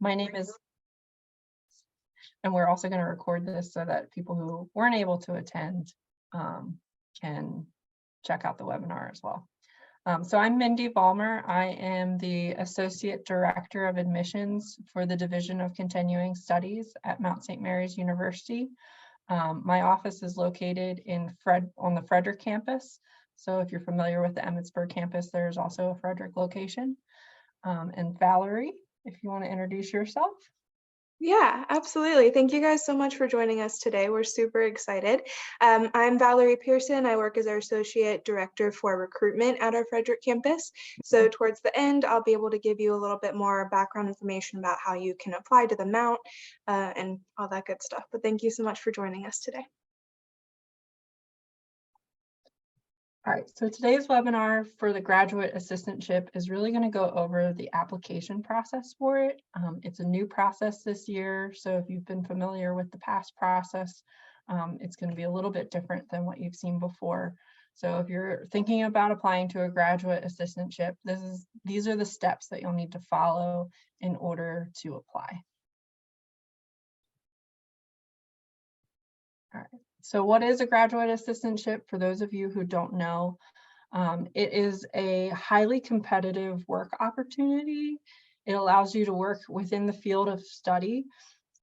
My name is, and we're also going to record this so that people who weren't able to attend can check out the webinar as well. So I'm Mindy Balmer. I am the Associate Director of Admissions for the Division of Continuing Studies at Mount St. Mary's University. My office is located on the Frederick campus. So if you're familiar with the Emmitsburg campus, there's also a Frederick location. And Valerie, if you want to introduce yourself. Yeah, absolutely. Thank you guys so much for joining us today. We're super excited. I'm Valerie Pearson. I work as our Associate Director for Recruitment at our Frederick campus. So towards the end, I'll be able to give you a little bit more background information about how you can apply to the Mount and all that good stuff. But thank you so much for joining us today. All right, so today's webinar for the graduate assistantship is really going to go over the application process for it. It's a new process this year, so if you've been familiar with the past process, it's going to be a little bit different than what you've seen before. So if you're thinking about applying to a graduate assistantship, these are the steps that you'll need to follow in order to apply. All right. So what is a graduate assistantship? For those of you who don't know, it is a highly competitive work opportunity. It allows you to work within the field of study,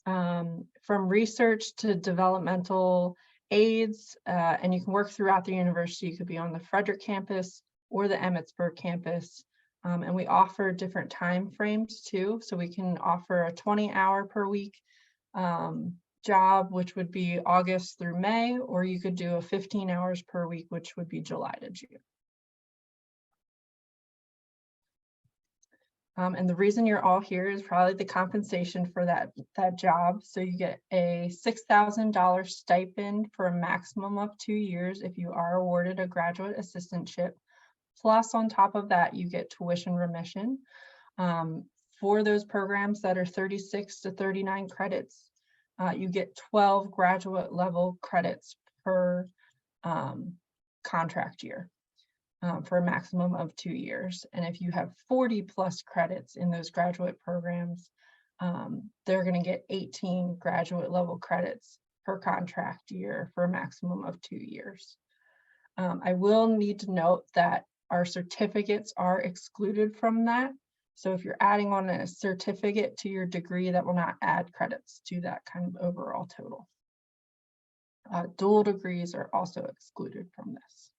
from research to developmental aids, and you can work throughout the university. You could be on the Frederick campus or the Emmitsburg campus. And we offer different time frames too. So we can offer a 20-hour per week job, which would be August through May, or you could do a 15 hours per week, which would be July to June. And the reason you're all here is probably the compensation for that job. So you get a $6,000 stipend for a maximum of 2 years if you are awarded a graduate assistantship. Plus, on top of that, you get tuition remission for those programs that are 36 to 39 credits. You get 12 graduate level credits per contract year for a maximum of 2 years. And if you have 40 plus credits in those graduate programs, they're going to get 18 graduate level credits per contract year for a maximum of 2 years. I will need to note that our certificates are excluded from that. So if you're adding on a certificate to your degree, that will not add credits to that kind of overall total. Dual degrees are also excluded from this.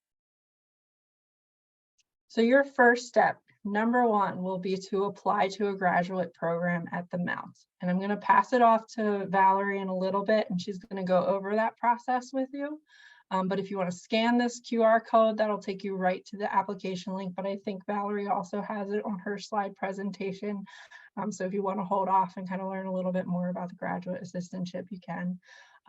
So your first step, number one, will be to apply to a graduate program at the Mount. And I'm going to pass it off to Valerie in a little bit, and she's going to go over that process with you. But if you want to scan this QR code, that'll take you right to the application link. But I think Valerie also has it on her slide presentation. So if you want to hold off and kind of learn a little bit more about the graduate assistantship, you can.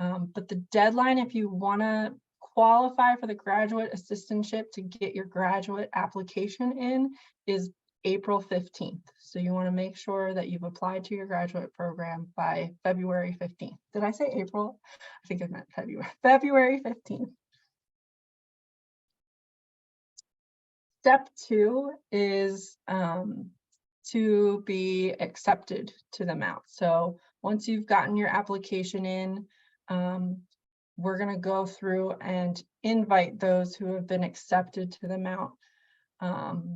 But the deadline, if you want to qualify for the graduate assistantship to get your graduate application in, is April 15th. So you want to make sure that you've applied to your graduate program by February 15th. Did I say April? I think I meant February. February 15th. Step 2 is to be accepted to the Mount. So once you've gotten your application in, we're going to go through and invite those who have been accepted to the Mount.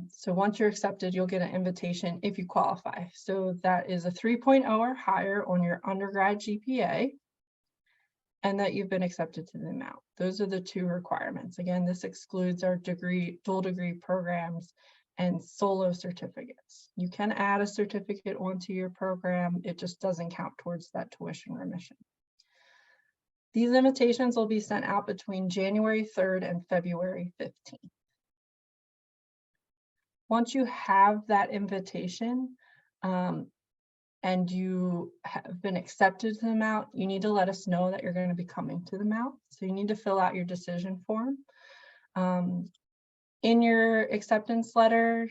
So once you're accepted, you'll get an invitation if you qualify. So that is a 3.0 or higher on your undergrad GPA, and that you've been accepted to the Mount. Those are the 2 requirements. Again, this excludes our dual degree programs and solo certificates. You can add a certificate onto your program. It just doesn't count towards that tuition remission. These invitations will be sent out between January 3rd and February 15th. Once you have that invitation and you have been accepted to the Mount, you need to let us know that you're going to be coming to the Mount. So you need to fill out your decision form. In your acceptance letter,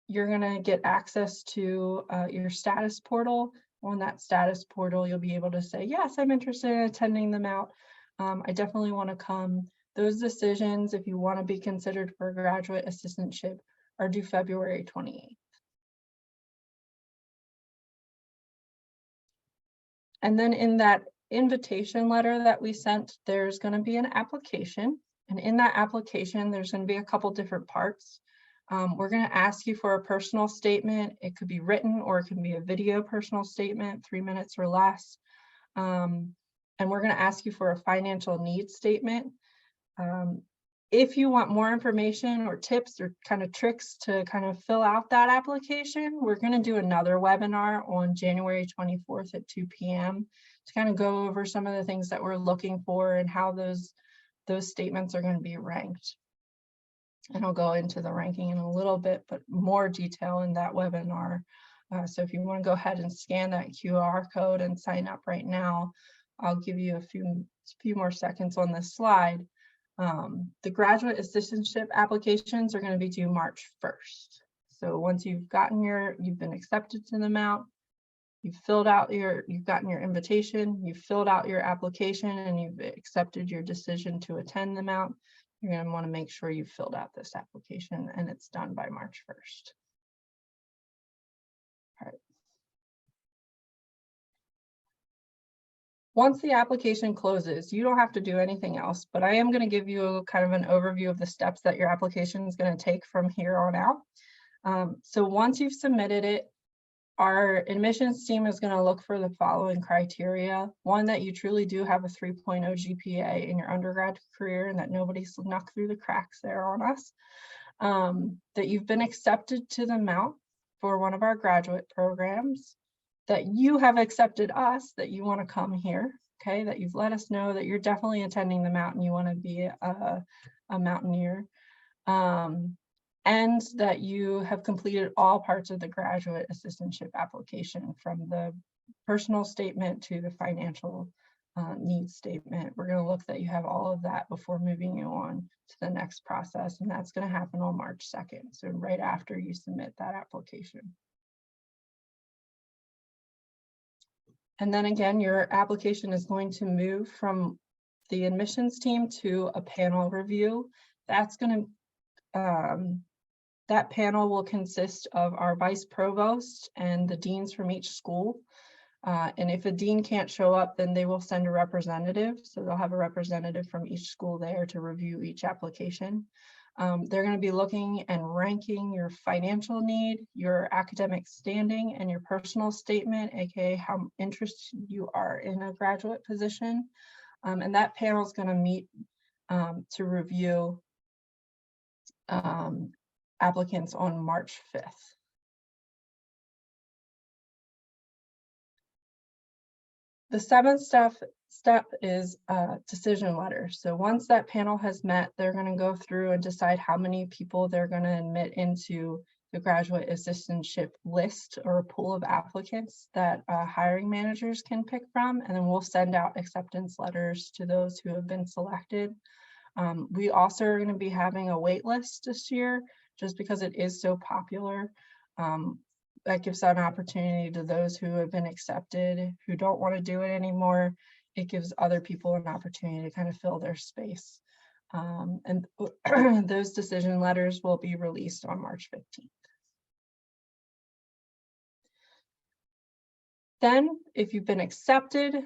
you're going to get access to your status portal. On that status portal, you'll be able to say, yes, I'm interested in attending the Mount. I definitely want to come. Those decisions, if you want to be considered for a graduate assistantship, are due February 28th. And then in that invitation letter that we sent, there's going to be an application. And in that application, there's going to be a couple different parts. We're going to ask you for a personal statement. It could be written or it can be a video personal statement, 3 minutes or less. And we're going to ask you for a financial needs statement. If you want more information or tips or kind of tricks to kind of fill out that application, we're going to do another webinar on January 24th at 2 p.m. to kind of go over some of the things that we're looking for and how those statements are going to be ranked. And I'll go into the ranking in a little bit, but more detail in that webinar. So if you want to go ahead and scan that QR code and sign up right now, I'll give you a few more seconds on this slide. The graduate assistantship applications are going to be due March 1st. So once you've been accepted to the mount, you've gotten your invitation, you've filled out your application, and you've accepted your decision to attend the mount, you're going to want to make sure you've filled out this application and it's done by March 1st. All right. Once the application closes, you don't have to do anything else, but I am going to give you kind of an overview of the steps that your application is going to take from here on out. So once you've submitted it, our admissions team is going to look for the following criteria. One, that you truly do have a 3.0 GPA in your undergrad career and that nobody snuck through the cracks there on us. That you've been accepted to the mount for one of our graduate programs, that you have accepted us, that you want to come here, okay, that you've let us know that you're definitely attending the mount and you want to be a mountaineer. And that you have completed all parts of the graduate assistantship application, from the personal statement to the financial needs statement. We're going to look that you have all of that before moving you on to the next process, and that's going to happen on March 2nd, so right after you submit that application. And then again, your application is going to move from the admissions team to a panel review. That's going to that panel will consist of our vice provost and the deans from each school. And if a dean can't show up, then they will send a representative. So they'll have a representative from each school there to review each application. They're going to be looking and ranking your financial need, your academic standing, and your personal statement, aka how interested you are in a graduate position. And that panel is going to meet to review applicants on March 5th. The seventh step is a decision letter. So once that panel has met, they're going to go through and decide how many people they're going to admit into the graduate assistantship list or a pool of applicants that hiring managers can pick from, and then we'll send out acceptance letters to those who have been selected. We also are going to be having a wait list this year, just because it is so popular. That gives an opportunity to those who have been accepted, who don't want to do it anymore. It gives other people an opportunity to kind of fill their space. And those decision letters will be released on March 15th. Then, if you've been accepted,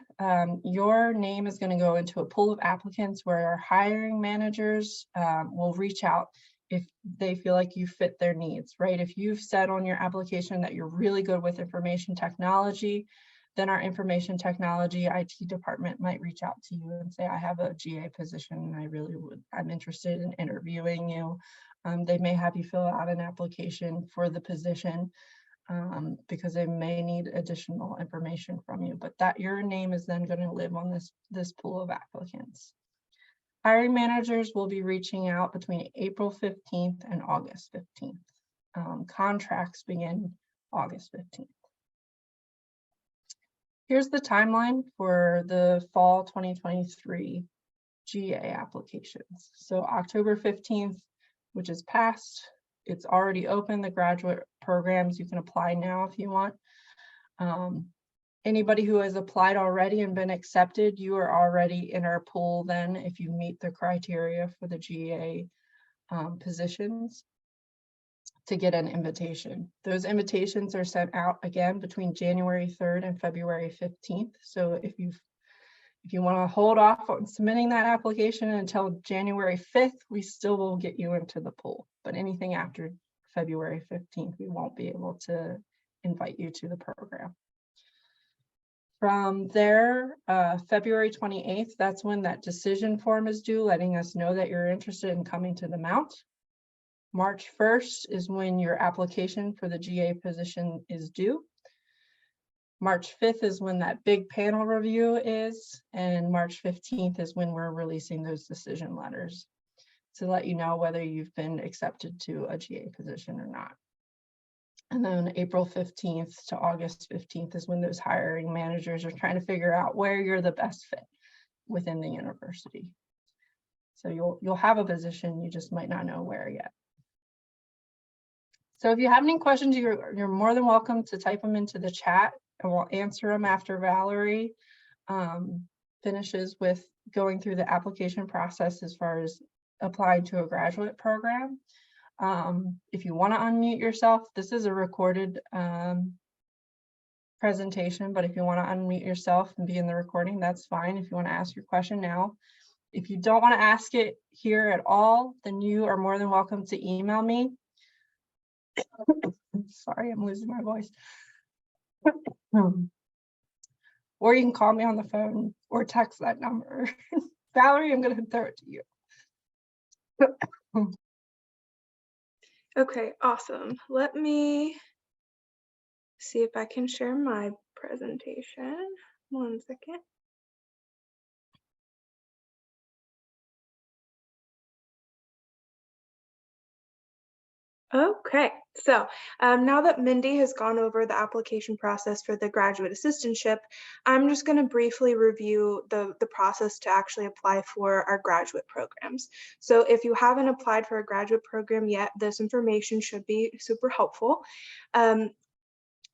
your name is going to go into a pool of applicants where our hiring managers will reach out if they feel like you fit their needs, right? If you've said on your application that you're really good with information technology, then our information technology IT department might reach out to you and say, I have a GA position and I'm interested in interviewing you. They may have you fill out an application for the position because they may need additional information from you, but that your name is then going to live on this pool of applicants. Hiring managers will be reaching out between April 15th and August 15th. Contracts begin August 15th. Here's the timeline for the fall 2023 GA applications. So October 15th, which is past, it's already open, the graduate programs, you can apply now if you want. Anybody who has applied already and been accepted, you are already in our pool then if you meet the criteria for the GA positions. to get an invitation. Those invitations are sent out again between January 3rd and February 15th. So if you want to hold off on submitting that application until January 5th, we still will get you into the pool. But anything after February 15th, we won't be able to invite you to the program. From there, February 28th, that's when that decision form is due, letting us know that you're interested in coming to the Mount. March 1st is when your application for the GA position is due. March 5th is when that big panel review is, and March 15th is when we're releasing those decision letters to let you know whether you've been accepted to a GA position or not. And then April 15th to August 15th is when those hiring managers are trying to figure out where you're the best fit within the university. So you'll have a position, you just might not know where yet. So if you have any questions, you're more than welcome to type them into the chat, and we'll answer them after Valerie finishes with going through the application process as far as applying to a graduate program. If you want to unmute yourself, this is a recorded presentation, but if you want to unmute yourself and be in the recording, that's fine. If you want to ask your question now. If you don't want to ask it here at all, then you are more than welcome to email me. Sorry, I'm losing my voice. Or you can call me on the phone or text that number. Valerie, I'm going to throw it to you. Okay, awesome. Let me see if I can share my presentation. 1 second. Okay, so now that Mindy has gone over the application process for the graduate assistantship, I'm just going to briefly review the process to actually apply for our graduate programs. So if you haven't applied for a graduate program yet, this information should be super helpful.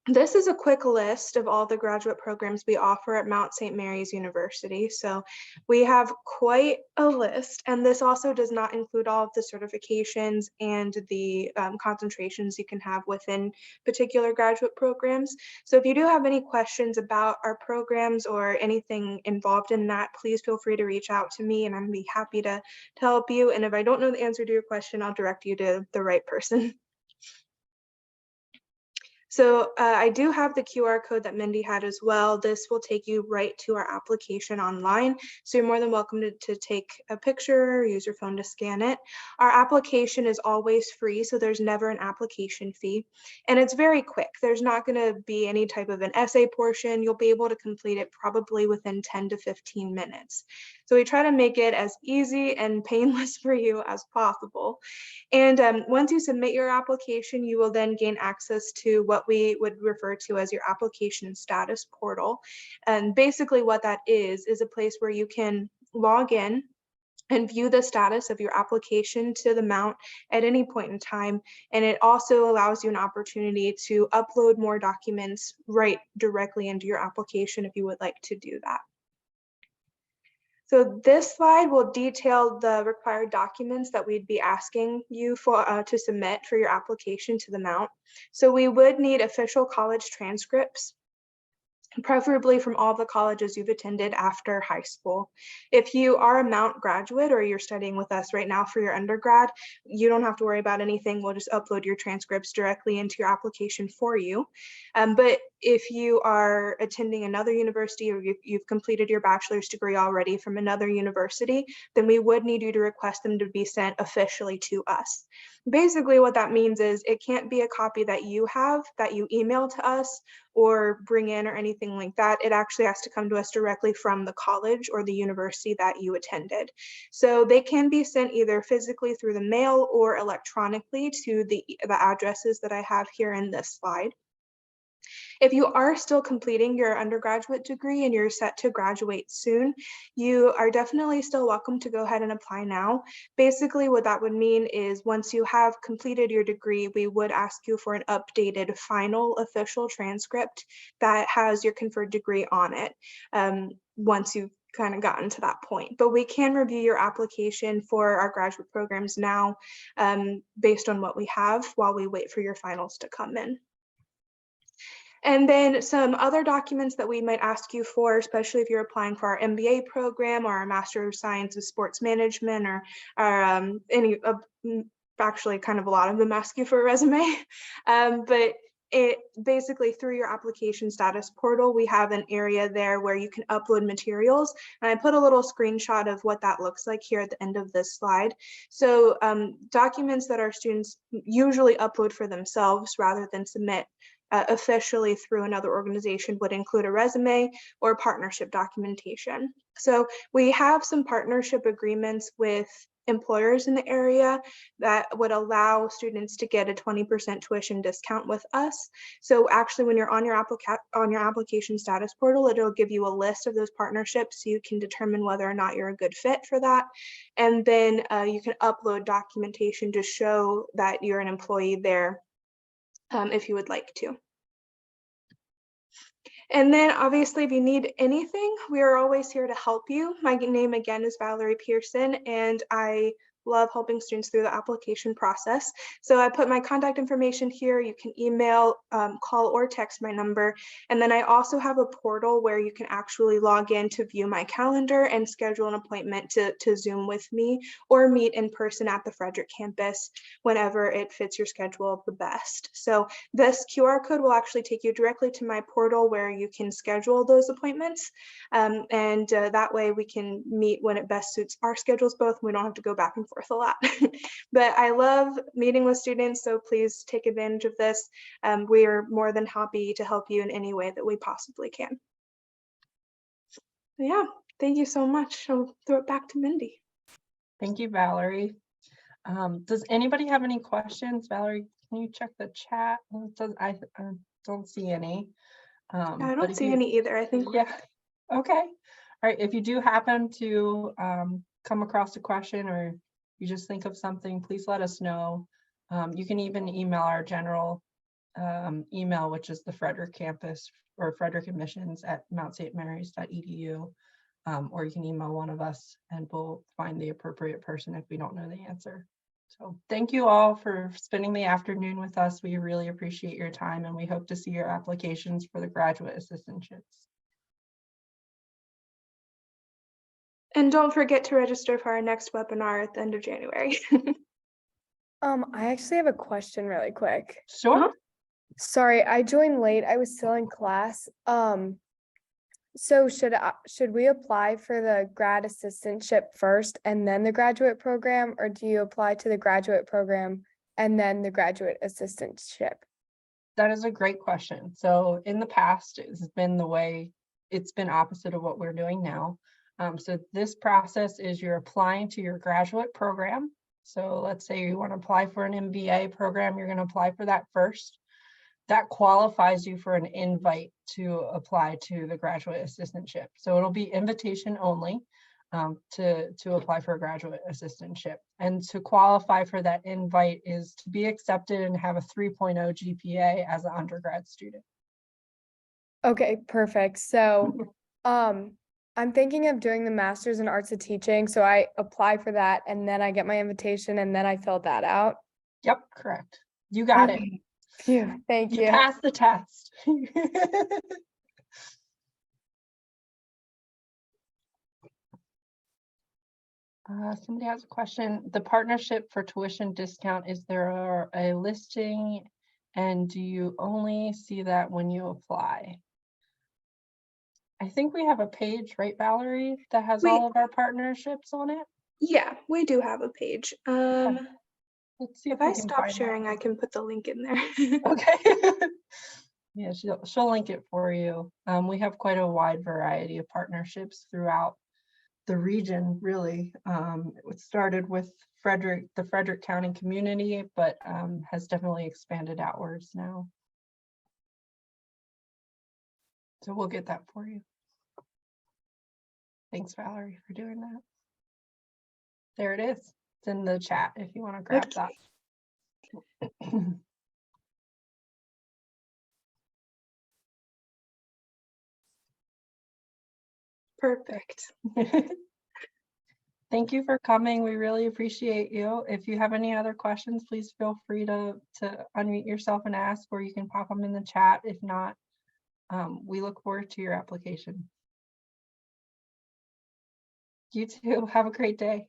This is a quick list of all the graduate programs we offer at Mount St. Mary's University. So we have quite a list, and this also does not include all of the certifications and the concentrations you can have within particular graduate programs. So if you do have any questions about our programs or anything involved in that, please feel free to reach out to me and I'd be happy to help you. And if I don't know the answer to your question, I'll direct you to the right person. So I do have the QR code that Mindy had as well. This will take you right to our application online. So you're more than welcome to take a picture or use your phone to scan it. Our application is always free, so there's never an application fee. And it's very quick. There's not going to be any type of an essay portion. You'll be able to complete it probably within 10 to 15 minutes. So we try to make it as easy and painless for you as possible. And once you submit your application, you will then gain access to what we would refer to as your application status portal. And basically what that is a place where you can log in and view the status of your application to the Mount at any point in time. And it also allows you an opportunity to upload more documents right directly into your application if you would like to do that. So this slide will detail the required documents that we'd be asking you for to submit for your application to the Mount. So we would need official college transcripts, preferably from all the colleges you've attended after high school. If you are a Mount graduate or you're studying with us right now for your undergrad, you don't have to worry about anything. We'll just upload your transcripts directly into your application for you. But if you are attending another university or you've completed your bachelor's degree already from another university, then we would need you to request them to be sent officially to us. Basically what that means is it can't be a copy that you have that you email to us or bring in or anything like that. It actually has to come to us directly from the college or the university that you attended. So they can be sent either physically through the mail or electronically to the addresses that I have here in this slide. If you are still completing your undergraduate degree and you're set to graduate soon, you are definitely still welcome to go ahead and apply now. Basically, what that would mean is once you have completed your degree, we would ask you for an updated final official transcript that has your conferred degree on it. Once you've kind of gotten to that point. But we can review your application for our graduate programs now based on what we have while we wait for your finals to come in. And then some other documents that we might ask you for, especially if you're applying for our MBA program or our Master of Science of Sports Management or actually kind of a lot of them ask you for a resume. But it basically through your application status portal, we have an area there where you can upload materials. And I put a little screenshot of what that looks like here at the end of this slide. So documents that our students usually upload for themselves rather than submit officially through another organization would include a resume or partnership documentation. So we have some partnership agreements with employers in the area that would allow students to get a 20% tuition discount with us. So actually when you're on your application status portal, it'll give you a list of those partnerships so you can determine whether or not you're a good fit for that. And then you can upload documentation to show that you're an employee there if you would like to. And then obviously, if you need anything, we are always here to help you. My name again is Valerie Pearson, and I love helping students through the application process. So I put my contact information here. You can email, call, or text my number. And then I also have a portal where you can actually log in to view my calendar and schedule an appointment to Zoom with me or meet in person at the Frederick campus whenever it fits your schedule the best. So this QR code will actually take you directly to my portal where you can schedule those appointments. And that way we can meet when it best suits our schedules both. And we don't have to go back and forth a lot. But I love meeting with students, so please take advantage of this. We are more than happy to help you in any way that we possibly can. Yeah, thank you so much. I'll throw it back to Mindy. Thank you, Valerie. Does anybody have any questions? Valerie, can you check the chat? I don't see any. I don't see any either. I think yeah. Okay. All right. If you do happen to come across a question or you just think of something, please let us know. You can even email our general email, which is the Frederick campus or Frederick admissions at mountstmarys.edu. Or you can email one of us and we'll find the appropriate person if we don't know the answer. So thank you all for spending the afternoon with us. We really appreciate your time and we hope to see your applications for the graduate assistantships. And don't forget to register for our next webinar at the end of January. I actually have a question really quick. Sure. Sorry, I joined late. I was still in class. So should we apply for the grad assistantship first and then the graduate program, or do you apply to the graduate program and then the graduate assistantship? That is a great question. So in the past, it's been the way it's been opposite of what we're doing now. So this process is you're applying to your graduate program. So let's say you want to apply for an MBA program, you're going to apply for that first. That qualifies you for an invite to apply to the graduate assistantship. So it'll be invitation only to apply for a graduate assistantship. And to qualify for that invite is to be accepted and have a 3.0 GPA as an undergrad student. Okay, perfect. So I'm thinking of doing the master's in arts of teaching. So I apply for that and then I get my invitation and then I fill that out. Yep, correct. You got it. Phew, thank you. You passed the test. Somebody has a question. The partnership for tuition discount, is there a listing and do you only see that when you apply? I think we have a page, right, Valerie, that has all of our partnerships on it? Yeah, we do have a page. Let's see if we I can stop find sharing, that. I can put the link in there. Okay. Yeah, she'll link it for you. We have quite a wide variety of partnerships throughout the region, really. It started with the Frederick County community, but has definitely expanded outwards now. So we'll get that for you. Thanks, Valerie, for doing that. There it is. It's in the chat if you want to grab that. Perfect. Thank you for coming. We really appreciate you. If you have any other questions, please feel free to unmute yourself and ask, or you can pop them in the chat. If not, we look forward to your application. You too. Have a great day.